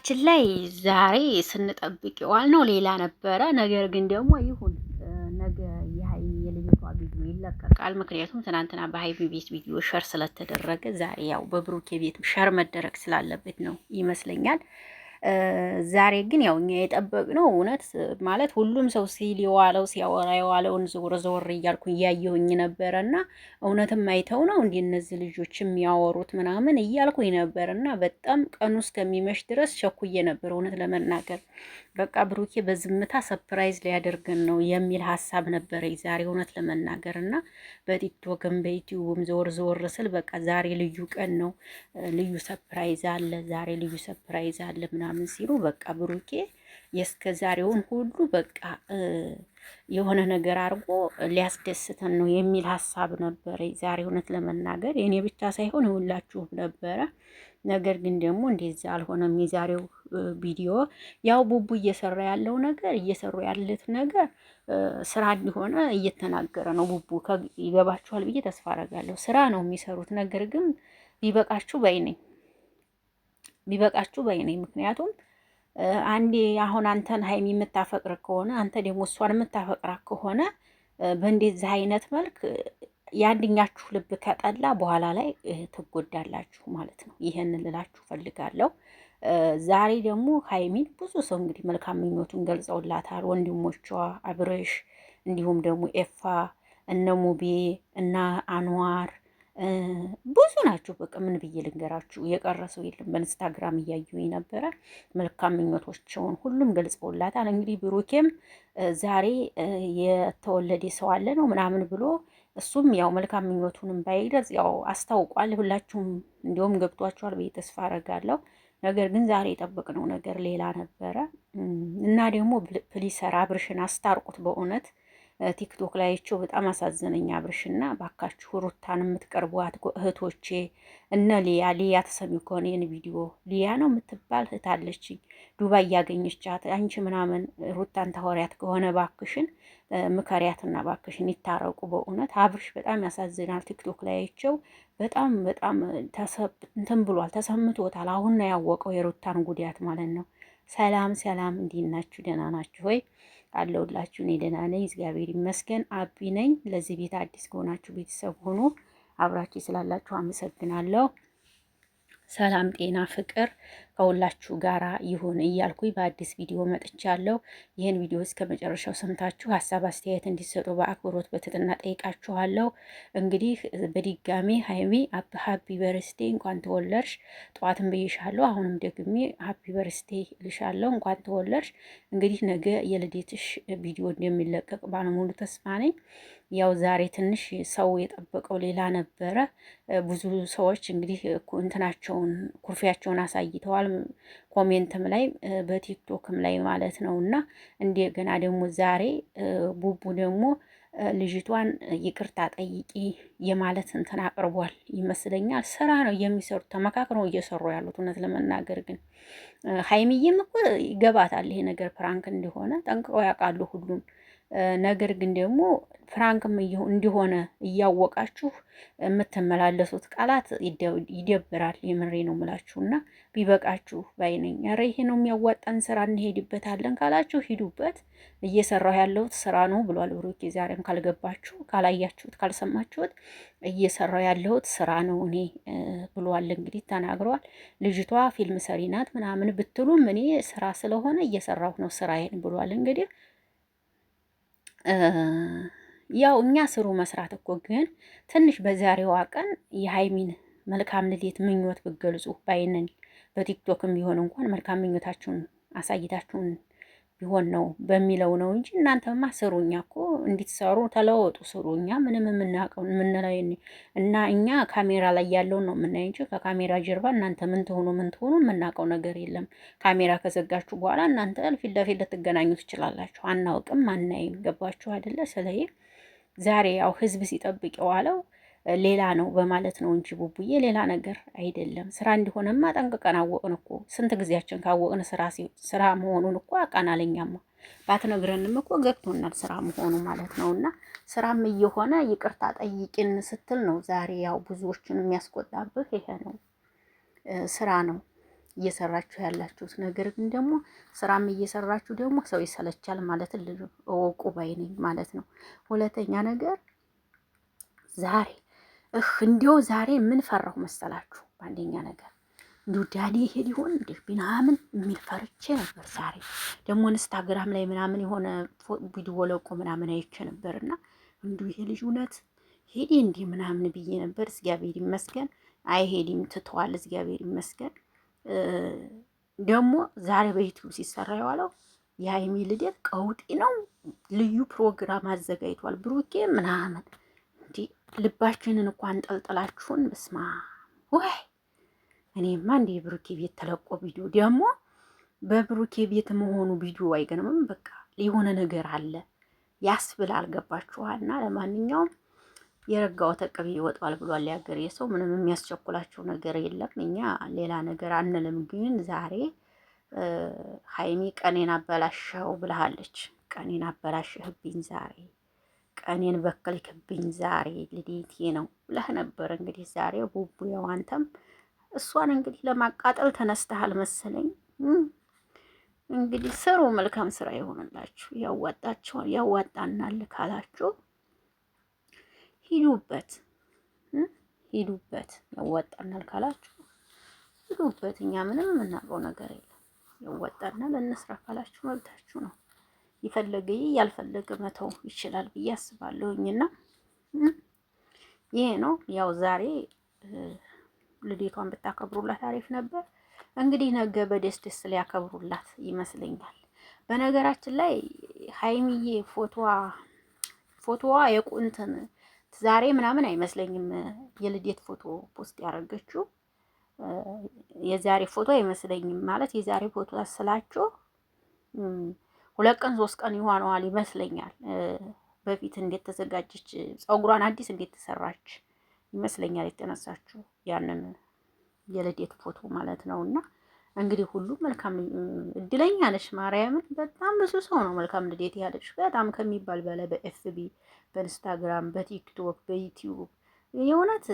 በነገራችን ላይ ዛሬ ስንጠብቅ የዋልነው ሌላ ነበረ። ነገር ግን ደግሞ ይሁን ነገ የሀይሚ የልደቷ ቪዲዮ ይለቀቃል። ምክንያቱም ትናንትና በሀይሚ ቤት ቪዲዮ ሸር ስለተደረገ ዛሬ ያው በብሩኬ ቤት ሸር መደረግ ስላለበት ነው ይመስለኛል። ዛሬ ግን ያው እኛ የጠበቅነው እውነት ማለት ሁሉም ሰው ሲል የዋለው ሲያወራ የዋለውን ዞር ዞር እያልኩ እያየሁኝ ነበረና እውነትም አይተው ነው እንዲህ እነዚህ ልጆች የሚያወሩት ምናምን እያልኩኝ ነበርና በጣም ቀኑ እስከሚመሽ ድረስ ቸኩዬ ነበር እውነት ለመናገር። በቃ ብሩኬ በዝምታ ሰፕራይዝ ሊያደርገን ነው የሚል ሀሳብ ነበረ ዛሬ እውነት ለመናገር እና በቲክቶክም በዩቲዩብም ዞር ዞር ስል በቃ ዛሬ ልዩ ቀን ነው፣ ልዩ ሰፕራይዝ አለ፣ ዛሬ ልዩ ሰፕራይዝ አለ ምናምን ሲሉ በቃ ብሩኬ የእስከ ዛሬውን ሁሉ በቃ የሆነ ነገር አድርጎ ሊያስደስተን ነው የሚል ሀሳብ ነበረ ዛሬ እውነት ለመናገር የኔ ብቻ ሳይሆን የሁላችሁም ነበረ። ነገር ግን ደግሞ እንደዛ አልሆነም። የዛሬው ቪዲዮ ያው ቡቡ እየሰሩ ያሉት ነገር ስራ እንዲሆነ እየተናገረ ነው። ቡቡ ይገባችኋል ብዬ ተስፋ አደርጋለሁ። ስራ ነው የሚሰሩት። ነገር ግን ቢበቃችሁ ባይ ነኝ ምክንያቱም አንዴ አሁን አንተን ሀይሚ የምታፈቅር ከሆነ አንተ ደግሞ እሷን የምታፈቅራ ከሆነ በእንደዚህ አይነት መልክ የአንድኛችሁ ልብ ከጠላ በኋላ ላይ ትጎዳላችሁ ማለት ነው። ይሄን ልላችሁ ፈልጋለሁ። ዛሬ ደግሞ ሀይሚን ብዙ ሰው እንግዲህ መልካም ምኞቱን ገልጸውላታል። ወንድሞቿ አብረሽ፣ እንዲሁም ደግሞ ኤፋ፣ እነ ሙቤ እና አንዋር ብዙ ናቸው። በቃ ምን ብዬ ልንገራችሁ፣ የቀረሰው የለም። በኢንስታግራም እያዩኝ ነበረ። መልካም ምኞቶቸውን ሁሉም ገልጸውላታል። እንግዲህ ብሩኬም ዛሬ የተወለደ ሰው አለ ነው ምናምን ብሎ እሱም ያው መልካም ምኞቱንም ባይገልጽ ያው አስታውቋል። ሁላችሁም እንዲሁም ገብቷችኋል ብዬ ተስፋ አደርጋለሁ። ነገር ግን ዛሬ የጠበቅነው ነገር ሌላ ነበረ እና ደግሞ ፕሊሰር አብርሽን አስታርቁት በእውነት ቲክቶክ ላይቸው በጣም አሳዘነኝ። አብርሽና ባካችሁ ሩታን የምትቀርቧት እህቶቼ እነ ሊያ ተሰሚው ከሆነ ይህን ቪዲዮ ሊያ ነው የምትባል እህት አለችኝ ዱባይ ያገኘቻት አንቺ ምናምን ሩታን ታወሪያት ከሆነ ባክሽን ምከሪያትና ባክሽን ይታረቁ። በእውነት አብርሽ በጣም ያሳዝናል። ቲክቶክ ላይቸው በጣም እንትን ብሏል፣ ተሰምቶታል። አሁን ነው ያወቀው የሩታን ጉዳት ማለት ነው። ሰላም ሰላም፣ እንዴት ናችሁ? ደህና ናችሁ ወይ? አለሁላችሁ። እኔ ደህና ነኝ፣ እግዚአብሔር ይመስገን። አቢ ነኝ። ለዚህ ቤት አዲስ ከሆናችሁ ቤተሰብ ሆኖ አብራችሁ ስላላችሁ አመሰግናለሁ። ሰላም ጤና ፍቅር ከሁላችሁ ጋራ ይሁን እያልኩኝ በአዲስ ቪዲዮ መጥቻለሁ። ይህን ቪዲዮ እስከ መጨረሻው ሰምታችሁ ሀሳብ አስተያየት እንዲሰጡ በአክብሮት በትህትና ጠይቃችኋለሁ። እንግዲህ በድጋሜ ሀይሚ ሀፒ በርስቴ እንኳን ተወለድሽ። ጠዋትን ብይሻለሁ፣ አሁንም ደግሜ ሀፒ በርስቴ ልሻለሁ፣ እንኳን ተወለድሽ። እንግዲህ ነገ የልደትሽ ቪዲዮ እንደሚለቀቅ ባለሙሉ ተስፋ ነኝ። ያው ዛሬ ትንሽ ሰው የጠበቀው ሌላ ነበረ። ብዙ ሰዎች እንግዲህ እንትናቸውን ኩርፊያቸውን አሳይተዋል። ኮሜንትም ላይ በቲክቶክም ላይ ማለት ነው። እና እንደገና ደግሞ ዛሬ ቡቡ ደግሞ ልጅቷን ይቅርታ ጠይቂ የማለት እንትን አቅርቧል ይመስለኛል። ስራ ነው የሚሰሩት፣ ተመካክረው እየሰሩ ያሉት። እውነት ለመናገር ግን ሀይሚዬም እኮ ይገባታል ይሄ ነገር ፕራንክ እንደሆነ ጠንቅቀው ያውቃሉ ሁሉም። ነገር ግን ደግሞ ፍራንክም እንዲሆነ እያወቃችሁ የምትመላለሱት ቃላት ይደብራል። የምሬ ነው የምላችሁና ቢበቃችሁ ባይነኝ። ኧረ ይሄ ነው የሚያዋጣን ስራ እንሄድበታለን ካላችሁ ሂዱበት። እየሰራሁ ያለሁት ስራ ነው ብሏል ብሩኬ። ዛሬም ካልገባችሁ፣ ካላያችሁት፣ ካልሰማችሁት እየሰራሁ ያለሁት ስራ ነው እኔ ብሏል። እንግዲህ ተናግሯል። ልጅቷ ፊልም ሰሪ ናት ምናምን ብትሉም እኔ ስራ ስለሆነ እየሰራሁ ነው ስራዬን ብሏል። እንግዲህ ያው እኛ ስሩ መስራት እኮ ግን ትንሽ በዛሬዋ ቀን የሀይሚን መልካም ልደት ምኞት ብገልጹ ባይነን። በቲክቶክም ቢሆን እንኳን መልካም ምኞታችሁን አሳይታችሁን ቢሆን ነው በሚለው ነው እንጂ እናንተማ ስሩ። እኛ እኮ እንድትሰሩ ተለወጡ፣ ስሩ። እኛ ምንም የምናውቀው የምንለው እና እኛ ካሜራ ላይ ያለውን ነው የምናይ እንጂ ከካሜራ ጀርባ እናንተ ምን ትሆኑ የምናውቀው ነገር የለም። ካሜራ ከዘጋችሁ በኋላ እናንተ ፊት ለፊት ልትገናኙ ትችላላችሁ። አናውቅም፣ አናይም። ገባችሁ አይደለ? ስለዚህ ዛሬ ያው ህዝብ ሲጠብቅ የዋለው ሌላ ነው በማለት ነው እንጂ ቡቡዬ ሌላ ነገር አይደለም። ስራ እንዲሆነማ ጠንቅቀን አወቅን እኮ። ስንት ጊዜያችን ካወቅን ስራ መሆኑን እኮ አውቀናል። እኛማ ባትነግረንም እኮ ገብቶናል ስራ መሆኑ ማለት ነው። እና ስራም እየሆነ ይቅርታ ጠይቂን ስትል ነው ዛሬ ያው ብዙዎችን የሚያስቆጣብህ ይሄ ነው። ስራ ነው እየሰራችሁ ያላችሁት ነገር ግን ደግሞ ስራም እየሰራችሁ ደግሞ ሰው ይሰለቻል ማለት እወቁ ባይ ነኝ ማለት ነው። ሁለተኛ ነገር ዛሬ እንዲያው ዛሬ ምን ፈራሁ መሰላችሁ? በአንደኛ ነገር እንዲሁ ዳኒ ይሄ ሊሆን እንደ ምናምን የሚል ፈርቼ ነበር። ዛሬ ደግሞ ኢንስታግራም ላይ ምናምን የሆነ ቪዲዮ ለቆ ምናምን አይቼ ነበርና እንዲሁ ይሄ ልጅ እውነት ሄዴ እንዲህ ምናምን ብዬ ነበር። እግዚአብሔር ይመስገን አይሄድም ትተዋል። እግዚአብሔር ይመስገን። ደግሞ ዛሬ በዩቲዩብ ሲሰራ የዋለው የሀይሚ ልደት ቀውጢ ነው። ልዩ ፕሮግራም አዘጋጅቷል ብሩኬ ምናምን እንዲህ ልባችንን እኮ አንጠልጥላችሁን። በስማ ወይ እኔማ እንዲህ የብሩኬ ቤት ተለቆ ቪዲዮ ደግሞ በብሩኬ ቤት መሆኑ ቪዲዮ አይገርምም? በቃ የሆነ ነገር አለ ያስብላል። ገባችኋልና ለማንኛውም የረጋው ተቅቤ ይወጣል ብሏል ያገሬ ሰው። ምንም የሚያስቸኩላቸው ነገር የለም። እኛ ሌላ ነገር አንልም። ግን ዛሬ ሀይሚ ቀኔን አበላሸው ብለሃለች። ቀኔን አበላሸህብኝ ዛሬ፣ ቀኔን በከልክብኝ ዛሬ፣ ልዴቴ ነው ብለህ ነበር። እንግዲህ ዛሬ ቡቡ ያው አንተም እሷን እንግዲህ ለማቃጠል ተነስተሃል መሰለኝ። እንግዲህ ስሩ፣ መልካም ስራ ይሆንላችሁ። ያዋጣችኋል፣ ያዋጣናል ካላችሁ ሂዱበት፣ ሂዱበት። ያዋጣናል ካላችሁ ሂዱበት። እኛ ምንም የምናውቀው ነገር የለም። ያዋጣናል እንስራ ካላችሁ መብታችሁ ነው። የፈለገ ያልፈለገ መተው ይችላል ብዬ አስባለሁኝና ይሄ ነው። ያው ዛሬ ልዴቷን ብታከብሩላት አሪፍ ነበር። እንግዲህ ነገ በደስ ሊያከብሩላት ይመስለኛል። በነገራችን ላይ ሀይሚዬ ፎቶዋ የቁንትን ዛሬ ምናምን አይመስለኝም የልዴት ፎቶ ፖስት ያደረገችው የዛሬ ፎቶ አይመስለኝም። ማለት የዛሬ ፎቶ ስላችሁ 2 ቀን 3 ቀን ይሆነዋል ይመስለኛል። በፊት እንዴት ተዘጋጀች ፀጉሯን አዲስ እንዴት ተሰራች ይመስለኛል የተነሳችው ያንን የልዴት ፎቶ ማለት ነውና እንግዲህ ሁሉ መልካም እድለኛ ነሽ። ማርያምን በጣም ብዙ ሰው ነው መልካም ልዴት ያለች በጣም ከሚባል በላይ በኤፍቢ፣ በኢንስታግራም፣ በቲክቶክ፣ በዩቲዩብ የእውነት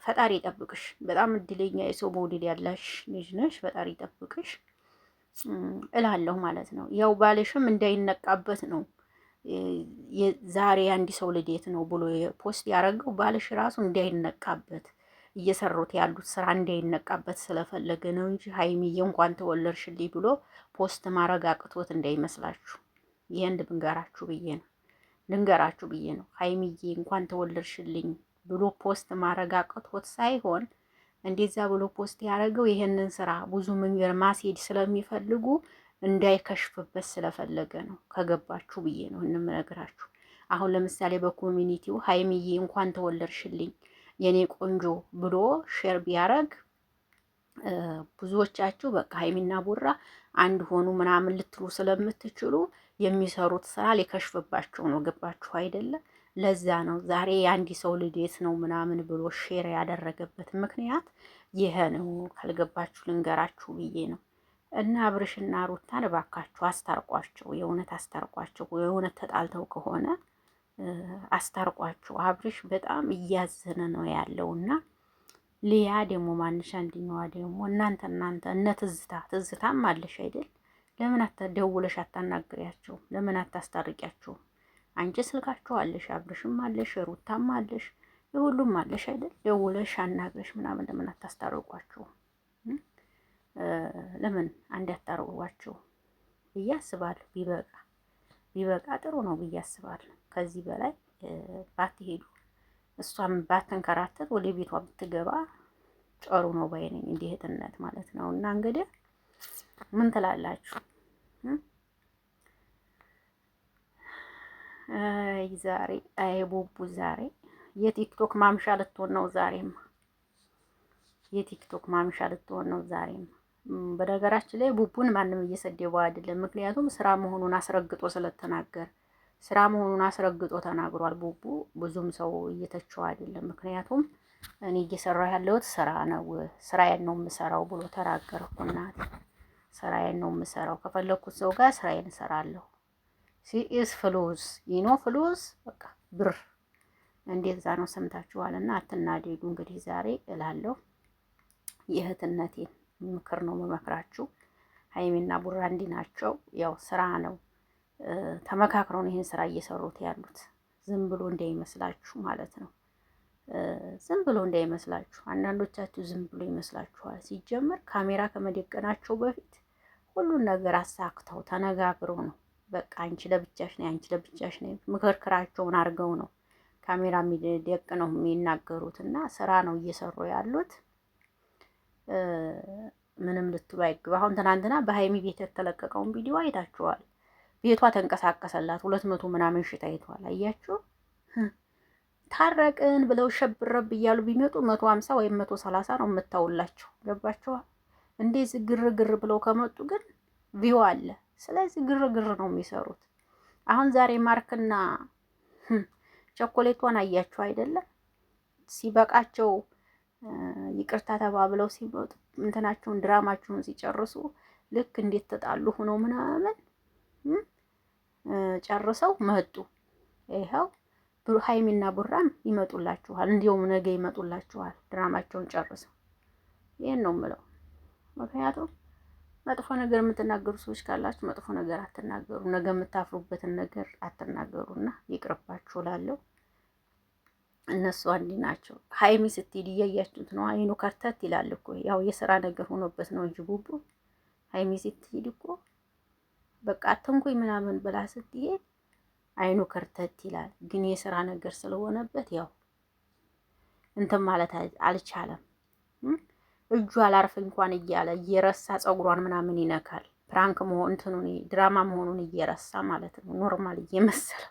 ፈጣሪ ይጠብቅሽ። በጣም እድለኛ የሰው መውደድ ያላሽ ልጅ ነሽ። ፈጣሪ ይጠብቅሽ እላለሁ ማለት ነው። ያው ባልሽም እንዳይነቃበት ነው ዛሬ አንድ ሰው ልዴት ነው ብሎ ፖስት ያደረገው። ባልሽ ራሱ እንዳይነቃበት እየሰሩት ያሉት ስራ እንዳይነቃበት ስለፈለገ ነው እንጂ ሀይሚዬ እንኳን ተወለድሽልኝ ብሎ ፖስት ማድረግ አቅቶት እንዳይመስላችሁ። ይሄን ልንገራችሁ ብዬ ነው። ሀይሚዬ እንኳን ተወለድሽልኝ ብሎ ፖስት ማድረግ አቅቶት ሳይሆን እንደዛ ብሎ ፖስት ያደረገው ይሄንን ስራ ብዙ መንገድ ማስሄድ ስለሚፈልጉ እንዳይከሽፍበት ስለፈለገ ነው። ከገባችሁ ብዬ ነው እንምነግራችሁ። አሁን ለምሳሌ በኮሚኒቲው ሀይሚዬ እንኳን ተወለድሽልኝ የኔ ቆንጆ ብሎ ሼር ቢያረግ ብዙዎቻችሁ በቃ ሀይሚና ቡራ አንድ ሆኑ ምናምን ልትሉ ስለምትችሉ የሚሰሩት ስራ ሊከሽፍባቸው ነው። ገባችሁ አይደለ? ለዛ ነው ዛሬ የአንድ ሰው ልዴት ነው ምናምን ብሎ ሼር ያደረገበት ምክንያት ይሄ ነው። ካልገባችሁ ልንገራችሁ ብዬ ነው። እና አብርሽና ሩታን እባካችሁ አስታርቋቸው፣ የእውነት አስታርቋቸው። የእውነት ተጣልተው ከሆነ አስታርቋቸው። አብርሽ በጣም እያዘነ ነው ያለውና ሊያ ደግሞ ማንሽ አንድኛዋ ደግሞ እናንተ እነ ትዝታም አለሽ አይደል? ለምን ደውለሽ አታናግሪያቸው? ለምን አታስታርቂያቸው? አንቺ ስልካቸው አለሽ፣ አብርሽም አለሽ፣ ሩታም አለሽ፣ የሁሉም አለሽ አይደል? ደውለሽ አናግረሽ ምናምን ለምን አታስታርቋቸው? ለምን አንድ ያታርቋቸው ብዬ አስባለሁ። ቢበቃ ጥሩ ነው ብዬ አስባለሁ። ከዚህ በላይ ባትሄዱ እሷም ባትንከራተት ወደ ቤቷ ብትገባ ጨሩ ነው ባይ ነኝ። እንዲህ እህትነት ማለት ነው። እና እንግዲህ ምን ትላላችሁ? ዛሬ ቡቡ ዛሬ የቲክቶክ ማምሻ ልትሆን ነው። ዛሬማ የቲክቶክ ማምሻ ልትሆን ነው ዛሬማ። በነገራችን ላይ ቡቡን ማንም እየሰደበው አይደለም። ምክንያቱም ስራ መሆኑን አስረግጦ ስለተናገረ ስራ መሆኑን አስረግጦ ተናግሯል። ቡቡ ብዙም ሰው እየተቸው አይደለም። ምክንያቱም እኔ እየሰራሁ ያለሁት ስራ ነው፣ ስራዬን ነው የምሰራው ብሎ ተናገርኩ። እናት ስራዬን ነው የምሰራው፣ ከፈለኩት ሰው ጋር ስራዬን እሰራለሁ። ሲኢስ ፍሉዝ ይኖ ፍሉዝ በቃ ብር እንደዛ ነው። ሰምታችኋልና አትናደዱ። እንግዲህ ዛሬ እላለሁ የእህትነቴን ምክር ነው የምመክራችሁ። ሀይሚና ቡራ እንዲህ ናቸው። ያው ስራ ነው፣ ተመካክረው ነው ይህን ስራ እየሰሩት ያሉት። ዝም ብሎ እንዳይመስላችሁ ማለት ነው። ዝም ብሎ እንዳይመስላችሁ። አንዳንዶቻችሁ ዝም ብሎ ይመስላችኋል። ሲጀመር ካሜራ ከመደቀናቸው በፊት ሁሉን ነገር አሳክተው ተነጋግረው ነው። በቃ አንቺ ለብቻሽ ነይ፣ አንቺ ለብቻሽ ነይ፣ ምክርክራቸውን አድርገው ነው ካሜራ የሚደቅ ነው የሚናገሩት። እና ስራ ነው እየሰሩ ያሉት። ምንም ልትሉ አይገባ። አሁን ትናንትና በሀይሚ ቤት የተለቀቀውን ቪዲዮ አይታችኋል። ቤቷ ተንቀሳቀሰላት 200 ምናምን ሽታ አይቷል። አያችሁ። ታረቅን ብለው ሸብረብ እያሉ ቢመጡ 150 ወይም 130 ነው የምታውላቸው። ገባችኋል? እንደዚህ ግርግር ብለው ከመጡ ግን ቪው አለ። ስለዚህ ግርግር ነው የሚሰሩት። አሁን ዛሬ ማርክና ቸኮሌቷን አያችሁ አይደለም? ሲበቃቸው ይቅርታ ተባብለው ሲመጡ እንትናቸውን ድራማቸውን ሲጨርሱ ልክ እንዴት ተጣሉ ሆነው ምናምን ጨርሰው መጡ። ይኸው ሀይሚና ቡራም ይመጡላችኋል። እንዲሁም ነገ ይመጡላችኋል ድራማቸውን ጨርሰው። ይሄን ነው የምለው። ምክንያቱም መጥፎ ነገር የምትናገሩ ሰዎች ካላችሁ መጥፎ ነገር አትናገሩ። ነገ የምታፍሩበትን ነገር አትናገሩና ይቅርባችሁ እላለሁ። እነሱ አንዲ ናቸው። ሀይሚ ስትሄድ እያያችሁት ነው። አይኑ ከርተት ይላል እኮ ያው የስራ ነገር ሆኖበት ነው እንጂ ቡቡ ሀይሚ ስትሄድ እኮ በቃ አትንኩኝ ምናምን ብላ ስትሄድ አይኑ ከርተት ይላል። ግን የስራ ነገር ስለሆነበት ያው እንትን ማለት አልቻለም። እጁ አላርፍ እንኳን እያለ እየረሳ ፀጉሯን ምናምን ይነካል። ፕራንክ መሆን እንትኑን ድራማ መሆኑን እየረሳ ማለት ነው። ኖርማል እየመሰለው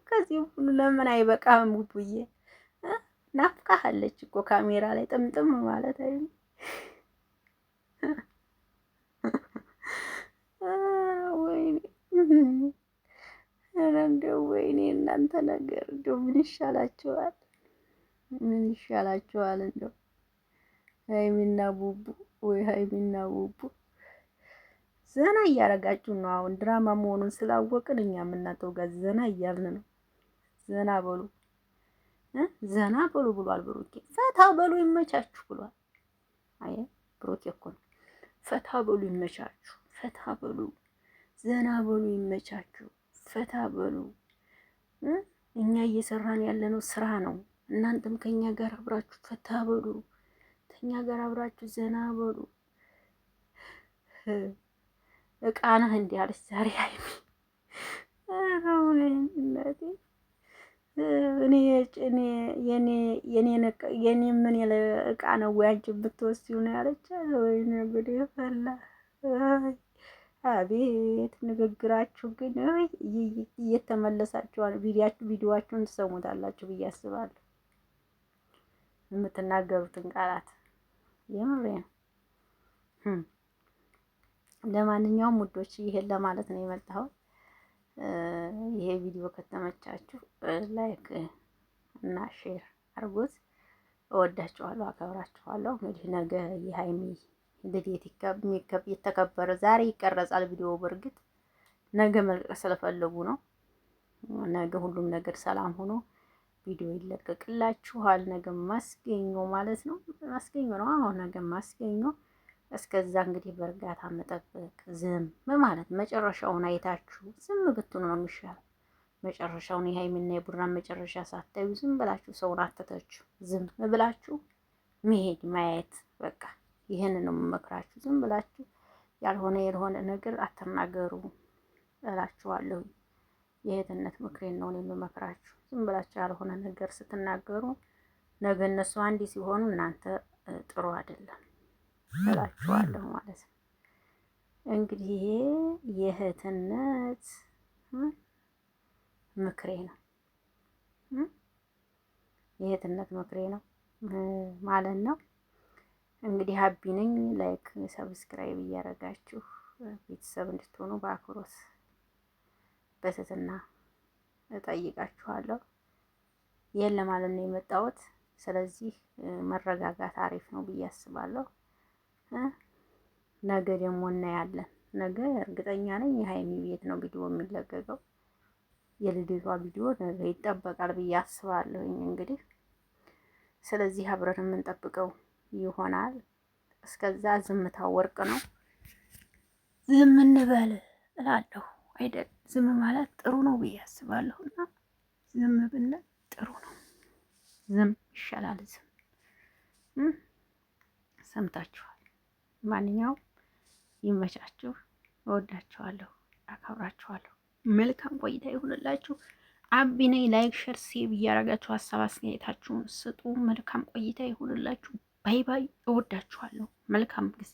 ከዚህ ሁሉ ለምን አይበቃም? ቡቡዬ ናፍቃሃለች እኮ ካሜራ ላይ ጥምጥም ማለት አይደል? ወይኔ እንደው ወይኔ እናንተ ነገር እንደው ምን ይሻላችኋል? ምን ይሻላችኋል? እንደው ሀይሚና ቡቡ ወይ ሀይሚና ቡቡ ዘና እያረጋችሁ ነው። አሁን ድራማ መሆኑን ስላወቅን እኛ የምናተው ጋር ዘና እያልን ነው። ዘና በሉ ዘና በሉ ብሏል ብሩኬ። ፈታ በሉ ይመቻችሁ ብሏል። አይ ብሩኬ እኮ ነው። ፈታ በሉ ይመቻችሁ፣ ፈታ በሉ ዘና በሉ ይመቻችሁ፣ ፈታ በሉ። እኛ እየሰራን ያለነው ስራ ነው። እናንተም ከኛ ጋር አብራችሁ ፈታ በሉ፣ ከኛ ጋር አብራችሁ ዘና በሉ። እቃ ነህ እንዲህ አለች ዛሬ ሀይሚ። የኔ ምን ያለ እቃ ነው ወይ አንቺ ብትወስጂው ነው ያለች። ወይኔ ጉዴ ፈላ። አቤት ንግግራችሁ ግን እየተመለሳችሁ ቪዲዮአችሁን ትሰሙታላችሁ ብዬ አስባለሁ። የምትናገሩትን ቃላት የምሬ ነው። ለማንኛውም ውዶች ይሄን ለማለት ነው የመጣሁት። ይሄ ቪዲዮ ከተመቻችሁ ላይክ እና ሼር አድርጉት። እወዳችኋለሁ፣ አከብራችኋለሁ። እንግዲህ ነገ የሀይሚ ልደት የተከበረ ዛሬ ይቀረጻል ቪዲዮ። በእርግጥ ነገ መልቀቅ ስለፈለጉ ነው። ነገ ሁሉም ነገር ሰላም ሆኖ ቪዲዮ ይለቀቅላችኋል። ነገ ማስገኞ ማለት ነው። ማስገኞ ነው። አሁን ነገ ማስገኞ። እስከዛ እንግዲህ በእርጋታ መጠበቅ፣ ዝም ማለት፣ መጨረሻውን አይታችሁ ዝም ብትሉ ነው የሚሻለው። መጨረሻውን የሀይሚና የቡራን መጨረሻ ሳታዩ ዝም ብላችሁ ሰውን አትተችሁ፣ ዝም ብላችሁ መሄድ ማየት። በቃ ይህን ነው የምመክራችሁ። ዝም ብላችሁ ያልሆነ ነገር አትናገሩ እላችኋለሁ። የእህትነት ምክሬን ነው የምመክራችሁ። ዝም ብላችሁ ያልሆነ ነገር ስትናገሩ ነገ እነሱ አንድ ሲሆኑ እናንተ ጥሩ አይደለም እላችኋለሁ ማለት ነው። እንግዲህ ይሄ የእህትነት ምክሬ ነው፣ የእህትነት ምክሬ ነው ማለት ነው። እንግዲህ ሀቢ ነኝ። ላይክ ሰብስክራይብ እያደረጋችሁ ቤተሰብ እንድትሆኑ በአክብሮት በትህትና እጠይቃችኋለሁ። ይህን ለማለት ነው የመጣሁት። ስለዚህ መረጋጋት አሪፍ ነው ብዬ አስባለሁ። ነገ ደግሞ እናያለን። ነገ እርግጠኛ ነኝ የሀይሚ ቤት ነው ቪዲዮ የሚለቀቀው። የልደቷ ቪዲዮ ነገ ይጠበቃል ብዬ አስባለሁኝ። እንግዲህ ስለዚህ አብረን የምንጠብቀው ይሆናል። እስከዛ ዝምታው ወርቅ ነው። ዝም እንበል እላለሁ አይደል? ዝም ማለት ጥሩ ነው ብዬ አስባለሁ። እና ዝም ብንል ጥሩ ነው። ዝም ይሻላል። ዝም ሰምታችኋል። ማንኛውም ይመቻችሁ። እወዳችኋለሁ፣ አከብራችኋለሁ። መልካም ቆይታ ይሁንላችሁ። አቢ ነኝ። ላይክ፣ ሸር፣ ሴቭ እያደረጋችሁ ሀሳብ አስተያየታችሁን ስጡ። መልካም ቆይታ ይሁንላችሁ። ባይ ባይ። እወዳችኋለሁ። መልካም ጊዜ